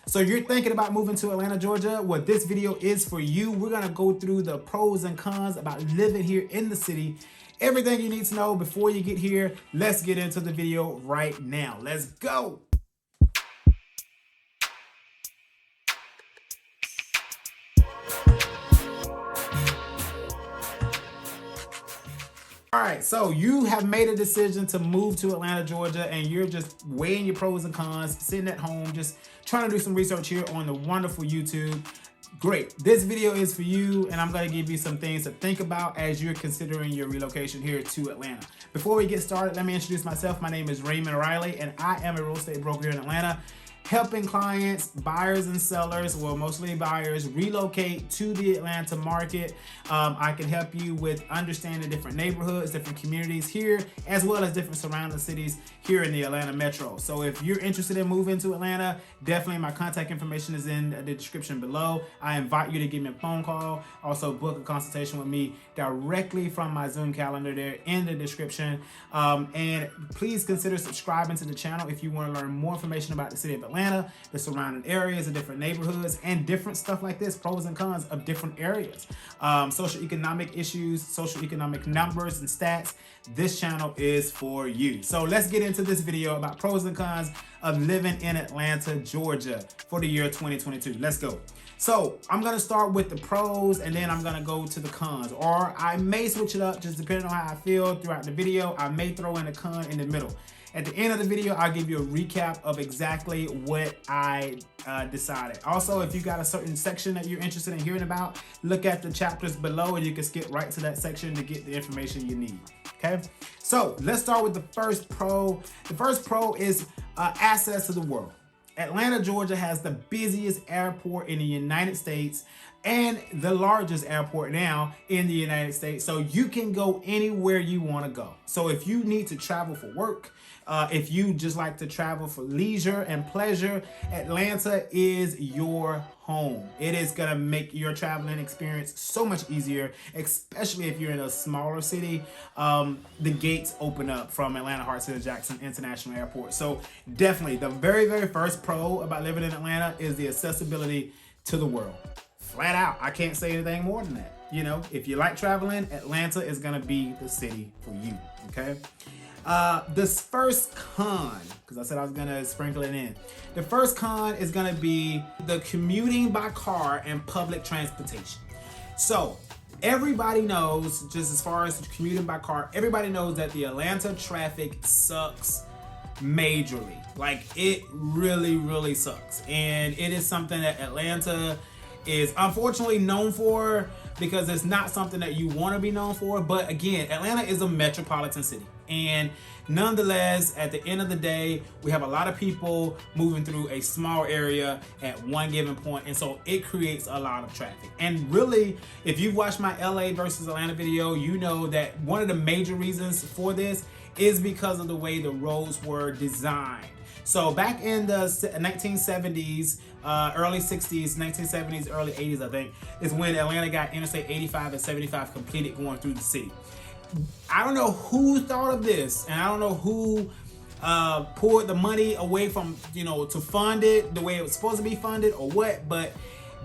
So you're thinking about moving to Atlanta, Georgia? Well, this video is for you. We're gonna go through the pros and cons about living here in the city. Everything you need to know before you get here. Let's get into the video right now. Let's go. All right, so you have made a decision to move to Atlanta, Georgia, and you're just weighing your pros and cons, sitting at home, just trying to do some research here on the wonderful YouTube. Great. This video is for you, and I'm going to give you some things to think about as you're considering your relocation here to Atlanta. Before we get started, let me introduce myself. My name is Raymond Riley, and I am a real estate broker here in Atlanta, helping clients, buyers and sellers, well, mostly buyers, relocate to the Atlanta market. I can help you with understanding different neighborhoods, different communities here, as well as different surrounding cities here in the Atlanta metro. So if you're interested in moving to Atlanta, definitely my contact information is in the description below. I invite you to give me a phone call, also book a consultation with me directly from my Zoom calendar there in the description. And please consider subscribing to the channel if you want to learn more information about the city of Atlanta, the surrounding areas, the different neighborhoods, and different stuff like this, pros and cons of different areas. Socioeconomic issues, socioeconomic numbers and stats. This channel is for you. So let's get into this video about pros and cons of living in Atlanta, Georgia for the year 2022. Let's go. So I'm gonna start with the pros and then I'm gonna go to the cons, or I may switch it up just depending on how I feel throughout the video. I may throw in a con in the middle. At the end of the video, I'll give you a recap of exactly what I decided. Also, if you got a certain section that you're interested in hearing about, look at the chapters below and you can skip right to that section to get the information you need. Okay, so let's start with the first pro. The first pro is access to the world. Atlanta, Georgia has the busiest airport in the United States and the largest airport now in the United States. So you can go anywhere you want to go. So if you need to travel for work, if you just like to travel for leisure and pleasure, Atlanta is your home. It is going to make your traveling experience so much easier, especially if you're in a smaller city. The gates open up from Atlanta Hartsfield-Jackson International Airport. So definitely the very first pro about living in Atlanta is the accessibility to the world. Flat out, I can't say anything more than that. You know, if you like traveling, Atlanta is going to be the city for you. Okay. This first con, because I said I was gonna sprinkle it in. The first con is gonna be the commuting by car and public transportation. So everybody knows, just as far as commuting by car, everybody knows that the Atlanta traffic sucks majorly. Like, it really sucks. And it is something that Atlanta is unfortunately known for, because it's not something that you want to be known for. But again, Atlanta is a metropolitan city, and nonetheless, at the end of the day, we have a lot of people moving through a small area at one given point, and so it creates a lot of traffic. And really, if you've watched my LA versus Atlanta video, you know that one of the major reasons for this is because of the way the roads were designed. So back in the 1970s, early 60s, 1970s, early 80s, I think, is when Atlanta got Interstate 85 and 75 completed going through the city. I don't know who thought of this, and I don't know who poured the money away from, to fund it the way it was supposed to be funded or what, but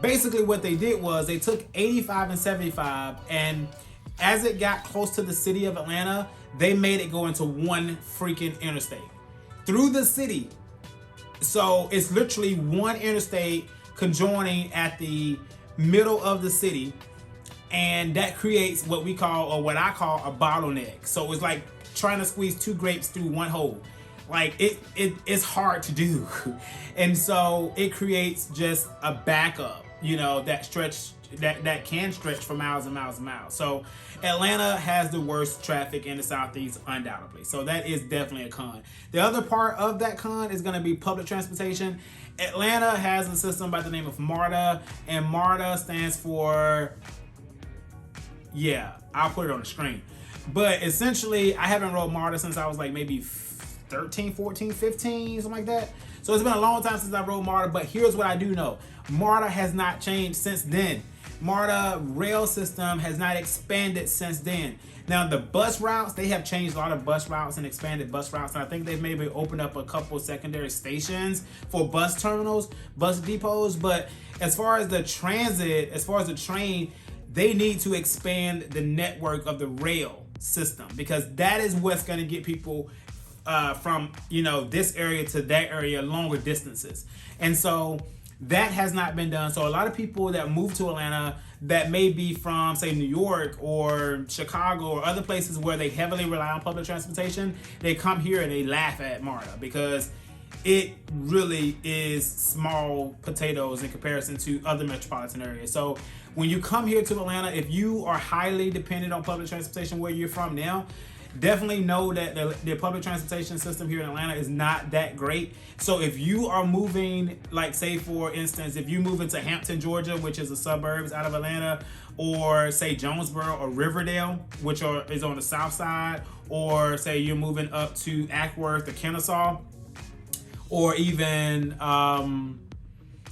basically what they did was they took 85 and 75, and as it got close to the city of Atlanta, they made it go into one freaking interstate through the city. So it's literally one interstate conjoining at the middle of the city, and that creates what we call, or what I call, a bottleneck. So it's like trying to squeeze two grapes through one hole. Like, it's hard to do. And so it creates just a backup, that can stretch for miles and miles and miles. So Atlanta has the worst traffic in the Southeast, undoubtedly. So that is definitely a con. The other part of that con is going to be public transportation. Atlanta has a system by the name of MARTA, and MARTA stands for, I'll put it on the screen. But essentially, I haven't rode MARTA since I was like maybe 13, 14, 15, something like that. So it's been a long time since I rode MARTA, but here's what I do know. MARTA has not changed since then. MARTA rail system has not expanded since then. Now the bus routes, they have changed a lot of bus routes and expanded bus routes, and I think they've maybe opened up a couple secondary stations for bus terminals, bus depots. But as far as the transit, as far as the train, they need to expand the network of the rail system, because that is what's going to get people from, you know, this area to that area, longer distances. And so that has not been done. So a lot of people that move to Atlanta that may be from, say, New York or Chicago or other places where they heavily rely on public transportation, they come here and they laugh at MARTA because it really is small potatoes in comparison to other metropolitan areas. So when you come here to Atlanta, if you are highly dependent on public transportation where you're from now, definitely know that the public transportation system here in Atlanta is not that great. So if you are moving, like say for instance, if you move into Hampton, Georgia, which is the suburbs out of Atlanta, or say Jonesboro or Riverdale, which is on the south side, or say you're moving up to Ackworth or Kennesaw, or even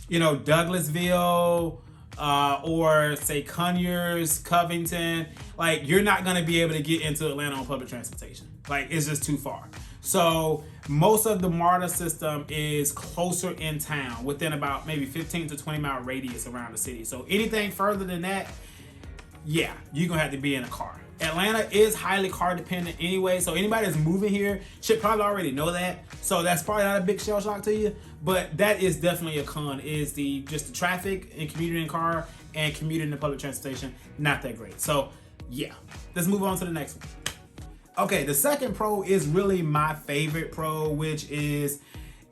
Douglasville, or say Conyers, Covington, like you're not gonna be able to get into Atlanta on public transportation. Like it's just too far. So most of the MARTA system is closer in town, within about maybe 15 to 20 mile radius around the city. So anything further than that, yeah, you're gonna have to be in a car. Atlanta is highly car dependent anyway, so anybody that's moving here should probably already know that. So that's probably not a big shell shock to you, but that is definitely a con, is just the traffic and commuting in car and commuting in public transportation, not that great. So yeah, let's move on to the next one. Okay, the second pro is really my favorite pro, which is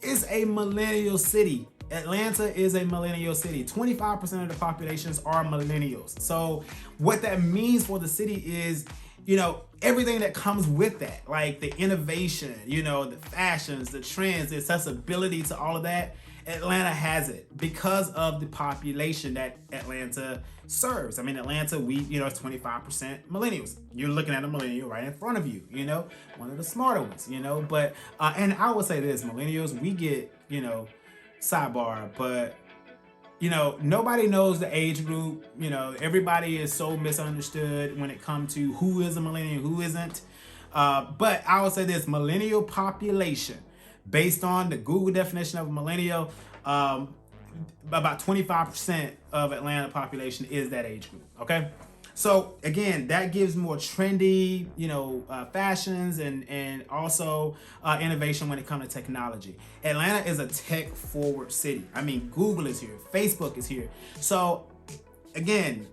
it's a millennial city. Atlanta is a millennial city. 25% of the populations are millennials. So what that means for the city is, you know, everything that comes with that, like the innovation, you know, the fashions, the trends, the accessibility to all of that, Atlanta has it because of the population that Atlanta serves. I mean, Atlanta, it's 25% millennials. You're looking at a millennial right in front of you, you know, one of the smarter ones, you know, but, and I will say this, millennials, we get, sidebar, but nobody knows the age group. Everybody is so misunderstood when it comes to who is a millennial, who isn't. But I will say this, millennial population, based on the Google definition of a millennial, about 25% of Atlanta population is that age group. Okay. So again, that gives more trendy, fashions and also innovation when it comes to technology. Atlanta is a tech forward city. I mean, Google is here, Facebook is here. So again,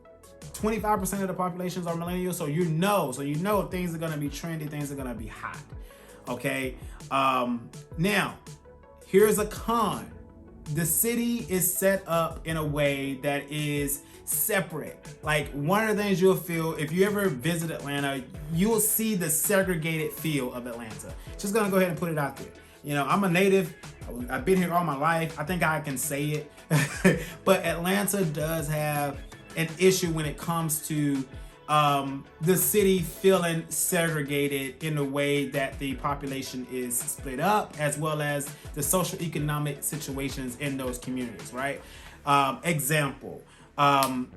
25% of the populations are millennials. So you know things are gonna be trendy, things are gonna be hot. Okay. Now, here's a con. The city is set up in a way that is separate. Like one of the things you'll feel if you ever visit Atlanta, you'll see the segregated feel of Atlanta. Just gonna go ahead and put it out there. I'm a native. I've been here all my life. I think I can say it. But Atlanta does have an issue when it comes to the city feeling segregated in the way that the population is split up, as well as the social economic situations in those communities, right? Example,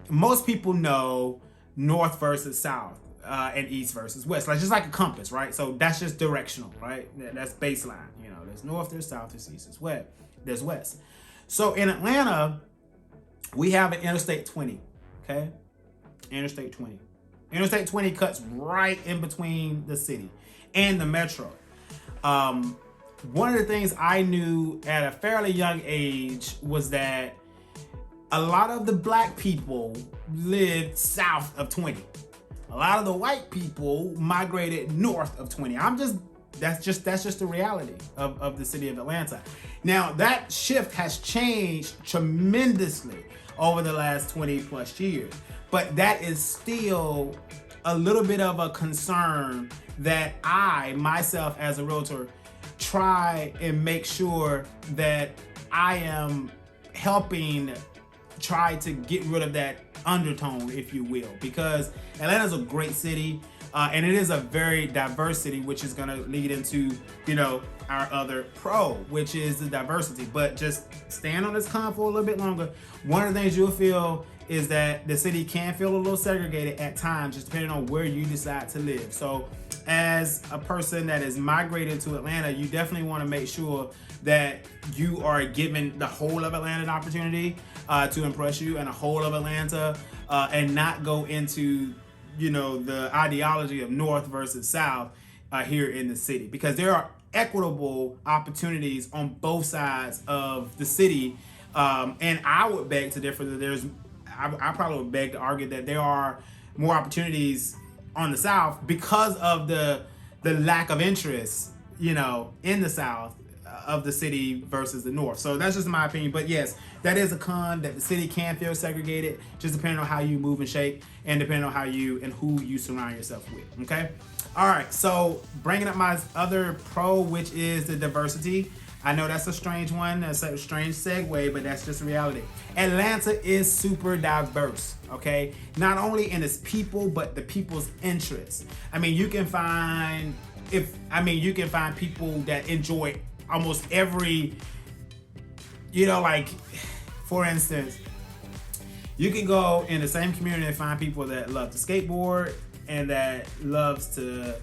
most people know north versus south and east versus west, like just like a compass, right? So that's just directional, right? That's baseline. There's north, there's south, there's east, there's west. So in Atlanta, we have an Interstate 20, okay? Interstate 20. Interstate 20 cuts right in between the city and the metro. One of the things I knew at a fairly young age was that a lot of the black people lived south of 20. A lot of the white people migrated north of 20. That's just the reality of the city of Atlanta. Now that shift has changed tremendously over the last 20 plus years, but that is still a little bit of a concern that I, myself as a realtor, try and make sure that I am helping try to get rid of that undertone, if you will, because Atlanta's a great city. And it is a very diverse city, which is going to lead into, our other pro, which is the diversity. But just staying on this con for a little bit longer, one of the things you'll feel is that the city can feel a little segregated at times, just depending on where you decide to live. So as a person that is migrated to Atlanta, you definitely want to make sure that you are giving the whole of Atlanta an opportunity to impress you, and the whole of Atlanta, and not go into the ideology of North versus South here in the city, because there are equitable opportunities on both sides of the city. And I would beg to differ that I probably would beg to argue that there are more opportunities on the South because of the lack of interest, in the South of the city versus the North. So that's just my opinion. But yes, that is a con, that the city can feel segregated, just depending on how you move and shake, and depending on how you and who you surround yourself with. Okay. All right. So bringing up my other pro, which is the diversity. I know that's a strange one. That's a strange segue, but that's just reality. Atlanta is super diverse, okay? Not only in its people, but the people's interests. I mean, you can find people that enjoy almost every, like, for instance, you can go in the same community and find people that love to skateboard and that loves to,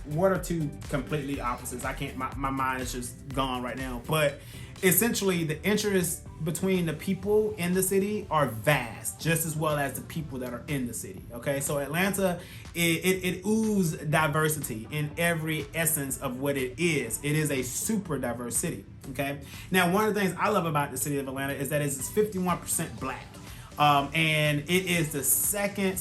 what are two completely opposites? I can't, my mind is just gone right now. But essentially, the interests between the people in the city are vast, just as well as the people that are in the city. Okay, so Atlanta, it oozes diversity in every essence of what it is. It is a super diverse city. Okay, now one of the things I love about the city of Atlanta is that it's 51% black, and it is the second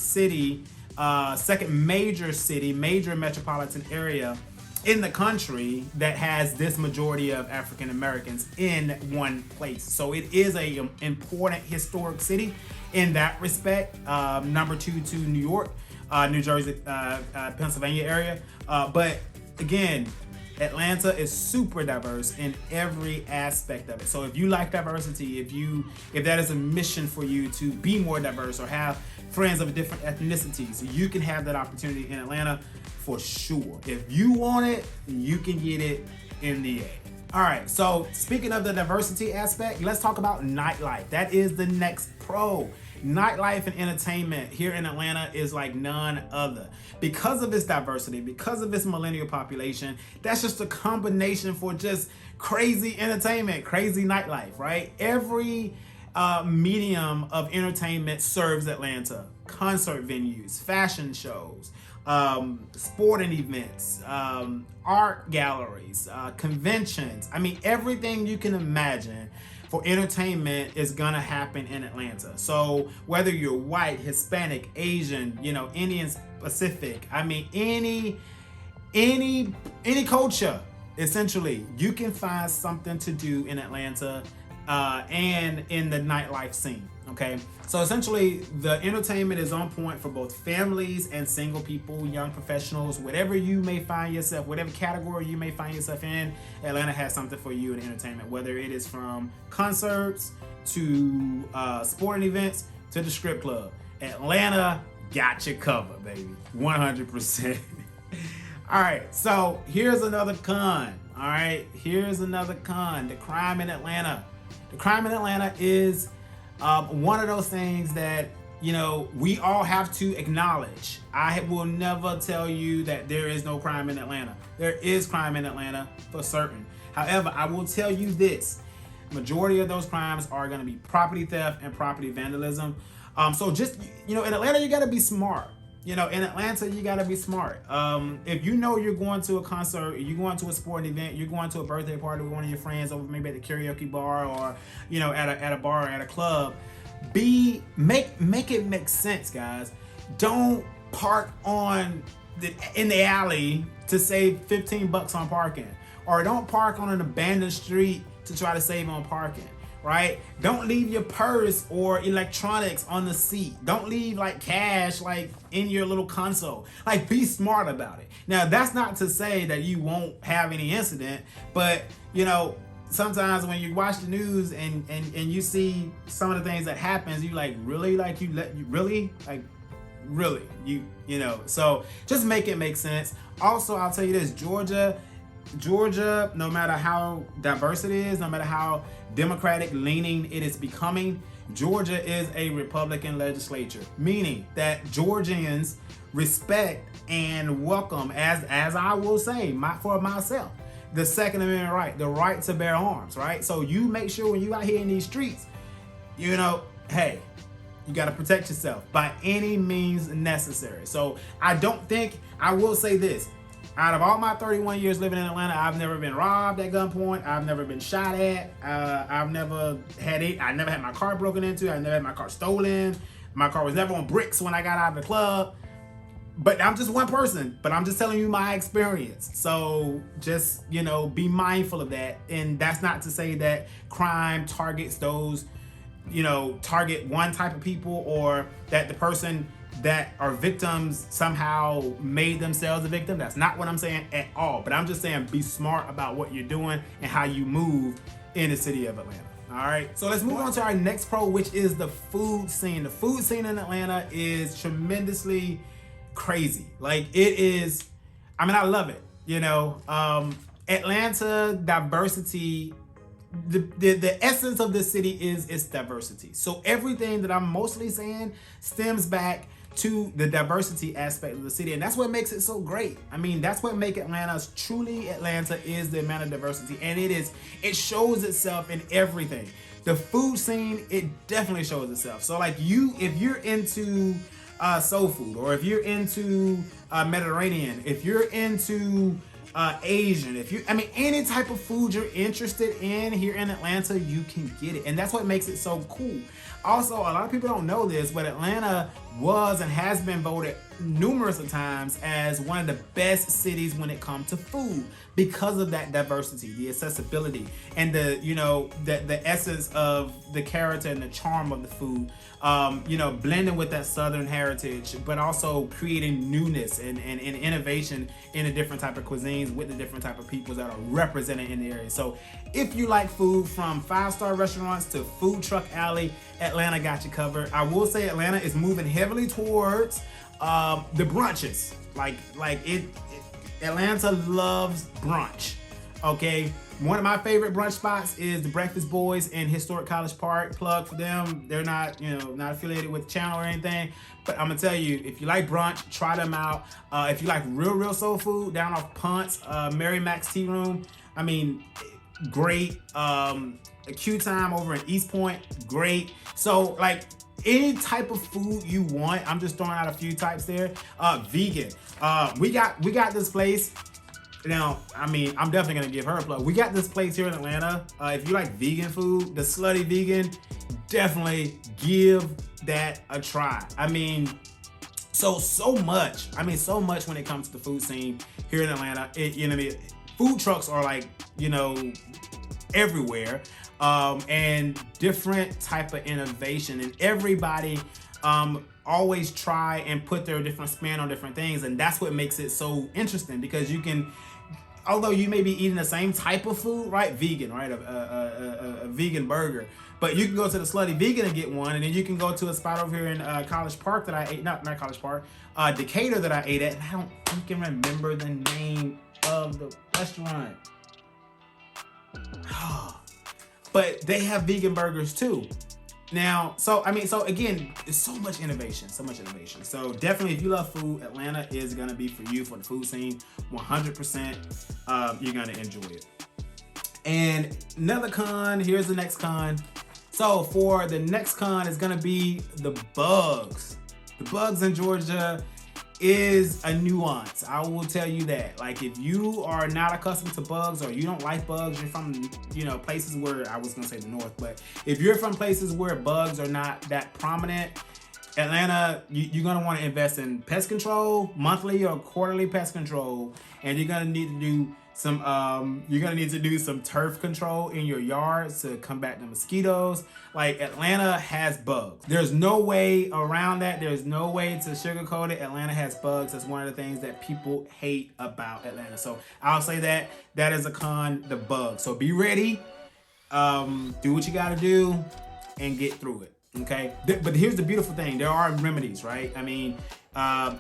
major metropolitan area in the country that has this majority of African Americans in one place. So it is a important historic city in that respect. Number 2 to New York, New Jersey, Pennsylvania area. But again, Atlanta is super diverse in every aspect of it. So if you like diversity, if that is a mission for you to be more diverse or have friends of different ethnicities, you can have that opportunity in Atlanta for sure. If you want it, you can get it in the A. All right, so speaking of the diversity aspect, let's talk about nightlife. That is the next pro. Nightlife and entertainment here in Atlanta is like none other. Because of its diversity, because of its millennial population, that's just a combination for just crazy entertainment, crazy nightlife, right? Every medium of entertainment serves Atlanta. Concert venues, fashion shows, sporting events, art galleries, conventions. I mean, everything you can imagine for entertainment is gonna happen in Atlanta. So whether you're white, Hispanic, Asian, Indian, Pacific, I mean, any culture, essentially, you can find something to do in Atlanta, and in the nightlife scene. Okay, so essentially the entertainment is on point for both families and single people, young professionals, whatever you may find yourself, whatever category you may find yourself in, Atlanta has something for you in entertainment, whether it is from concerts to sporting events to the strip club. Atlanta got you covered, baby, 100%. All right, so here's another con. All right, here's another con, the crime in Atlanta. The crime in Atlanta is one of those things that, we all have to acknowledge. I will never tell you that there is no crime in Atlanta. There is crime in Atlanta for certain. However, I will tell you this. Majority of those crimes are going to be property theft and property vandalism. So just, in Atlanta, you got to be smart. In Atlanta, you got to be smart. If you're going to a concert, you're going to a sporting event, you're going to a birthday party with one of your friends over maybe at the karaoke bar or, at a bar or at a club, make it make sense, guys. Don't park in the alley to save $15 on parking, or don't park on an abandoned street to try to save on parking. Right? Don't leave your purse or electronics on the seat. Don't leave cash in your little console. Be smart about it. Now, that's not to say that you won't have any incident, but sometimes when you watch the news and you see some of the things that happens, you really? really, you know. So just make it make sense. Also, I'll tell you this, Georgia, no matter how diverse it is, no matter how Democratic leaning it is becoming, Georgia is a Republican legislature, meaning that Georgians respect and welcome, as I will say, for myself, the Second Amendment right, the right to bear arms, right? So you make sure when you out here in these streets, you know, hey, you got to protect yourself by any means necessary. So I will say this, out of all my 31 years living in Atlanta, I've never been robbed at gunpoint. I've never been shot at. I never had my car broken into. I never had my car stolen. My car was never on bricks when I got out of the club. But I'm just one person, but I'm just telling you my experience. So just, you know, be mindful of that. And that's not to say that crime targets those, you know, target one type of people, or that the person that are victims somehow made themselves a victim. That's not what I'm saying at all. But I'm just saying be smart about what you're doing and how you move in the city of Atlanta. All right, so let's move on to our next pro, which is the food scene. The food scene in Atlanta is tremendously crazy. Like, it is, I mean, I love it. You know, Atlanta diversity, the essence of the city is its diversity. So everything that I'm mostly saying stems back to the diversity aspect of the city, and that's what makes it so great. I mean, that's what makes Atlanta truly Atlanta, is the amount of diversity, and it shows itself in everything. The food scene, it definitely shows itself. So like, if you're into soul food, or if you're into Mediterranean, if you're into Asian, any type of food you're interested in here in Atlanta, you can get it. And that's what makes it so cool. Also, a lot of people don't know this, but Atlanta was and has been voted numerous of times as one of the best cities when it comes to food, because of that diversity, the accessibility, and the essence of the character and the charm of the food. Blending with that Southern heritage, but also creating newness and innovation in the different type of cuisines with the different type of peoples that are represented in the area. So if you like food, from 5-star restaurants to food truck alley, Atlanta got you covered. I will say Atlanta is moving heavily towards the brunches. Atlanta loves brunch. Okay, one of my favorite brunch spots is the Breakfast Boys in Historic College Park. Plug for them. They're not, not affiliated with the channel or anything, but I'm gonna tell you, if you like brunch, try them out. If you like real soul food, down off Ponce, Mary Mac's Tea Room, I mean, great. A Q Time over in East Point, great. So like, any type of food you want, I'm just throwing out a few types there. Vegan. We got this place. Now, I mean, I'm definitely gonna give her a plug. We got this place here in Atlanta. If you like vegan food, the Slutty Vegan, definitely give that a try. I mean, so much. I mean, so much when it comes to the food scene here in Atlanta. Food trucks are like, everywhere. And different type of innovation, and everybody always try and put their different spin on different things, and that's what makes it so interesting, because you can, although you may be eating the same type of food, right, vegan, right, a vegan burger, but you can go to the Slutty Vegan and get one, and then you can go to a spot over here in College Park that I ate, not College Park, Decatur that I ate at, and I don't freaking remember the name of the restaurant. But they have vegan burgers too. Now, so again, there's so much innovation. So definitely, if you love food, Atlanta is gonna be for you for the food scene. 100%, you're gonna enjoy it. And another con, here's the next con. So for the next con is gonna be the bugs. The bugs in Georgia is a nuance. I will tell you that. Like, if you are not accustomed to bugs, or you don't like bugs, you're from, places where, I was gonna say the north, but if you're from places where bugs are not that prominent, Atlanta, you're gonna want to invest in pest control, monthly or quarterly pest control, and you're gonna need to do some turf control in your yards to combat the mosquitoes. Like, Atlanta has bugs. There's no way around that. There's no way to sugarcoat it. Atlanta has bugs. That's one of the things that people hate about Atlanta. So I'll say that is a con, the bugs. So be ready. Do what you gotta do and get through it. Okay, but here's the beautiful thing: there are remedies, right? I mean,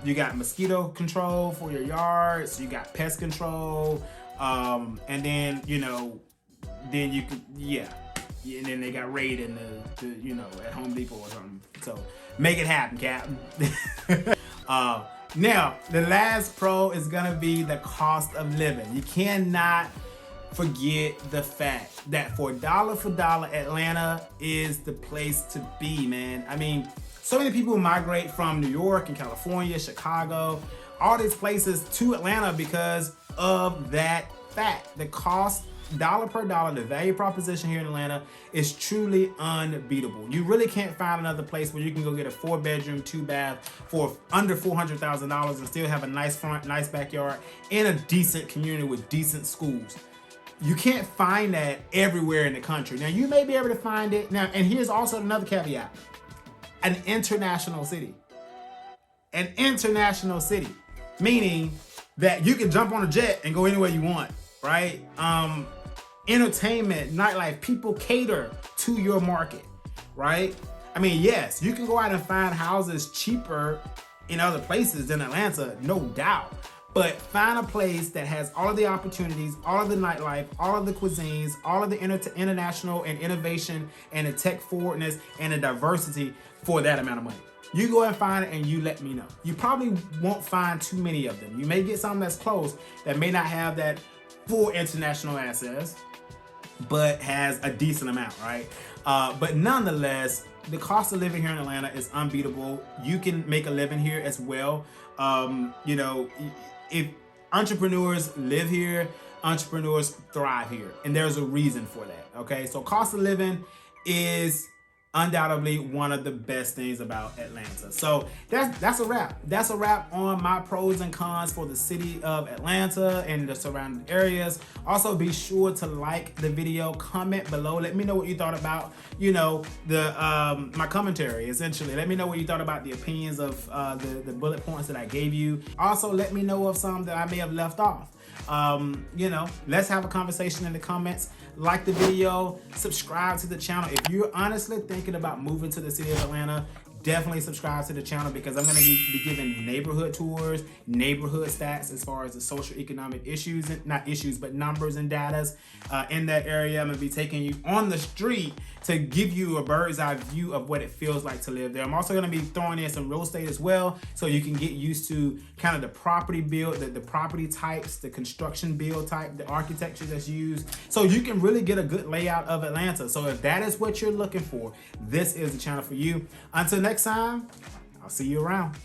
you got mosquito control for your yards, you got pest control, and then then you can and then they got raid in the at Home Depot or something. So make it happen, Captain. Now the last pro is gonna be the cost of living. You cannot forget the fact that for dollar, Atlanta is the place to be, man. I mean, so many people migrate from New York and California, Chicago, all these places to Atlanta because of that fact. The cost, dollar per dollar, the value proposition here in Atlanta is truly unbeatable. You really can't find another place where you can go get a 4-bedroom, 2-bath for under $400,000 and still have a nice front, nice backyard in a decent community with decent schools. You can't find that everywhere in the country. Now, you may be able to find it. Now, and here's also another caveat. An international city. An international city. Meaning that you can jump on a jet and go anywhere you want, right? Entertainment, nightlife, people cater to your market, right? I mean, yes, you can go out and find houses cheaper in other places than Atlanta, no doubt. But find a place that has all of the opportunities, all of the nightlife, all of the cuisines, all of the international and innovation and the tech forwardness and the diversity for that amount of money. You go and find it and you let me know. You probably won't find too many of them. You may get something that's close that may not have that full international access, but has a decent amount, right? But nonetheless, the cost of living here in Atlanta is unbeatable. You can make a living here as well. If entrepreneurs live here, entrepreneurs thrive here, and there's a reason for that. Okay, so cost of living is undoubtedly one of the best things about Atlanta. So that's a wrap. That's a wrap on my pros and cons for the city of Atlanta and the surrounding areas. Also, be sure to like the video, comment below. Let me know what you thought about, my commentary, essentially. Let me know what you thought about the opinions of the bullet points that I gave you. Also, let me know of some that I may have left off. Let's have a conversation in the comments. Like the video, subscribe to the channel. If you're honestly thinking about moving to the city of Atlanta, definitely subscribe to the channel because I'm going to be giving neighborhood tours, neighborhood stats as far as the social economic issues, not issues, but numbers and datas in that area. I'm going to be taking you on the street to give you a bird's eye view of what it feels like to live there. I'm also going to be throwing in some real estate as well, so you can get used to kind of the property build, the property types, the construction build type, the architecture that's used, so you can really get a good layout of Atlanta. So if that is what you're looking for, this is the channel for you. Until next time, I'll see you around.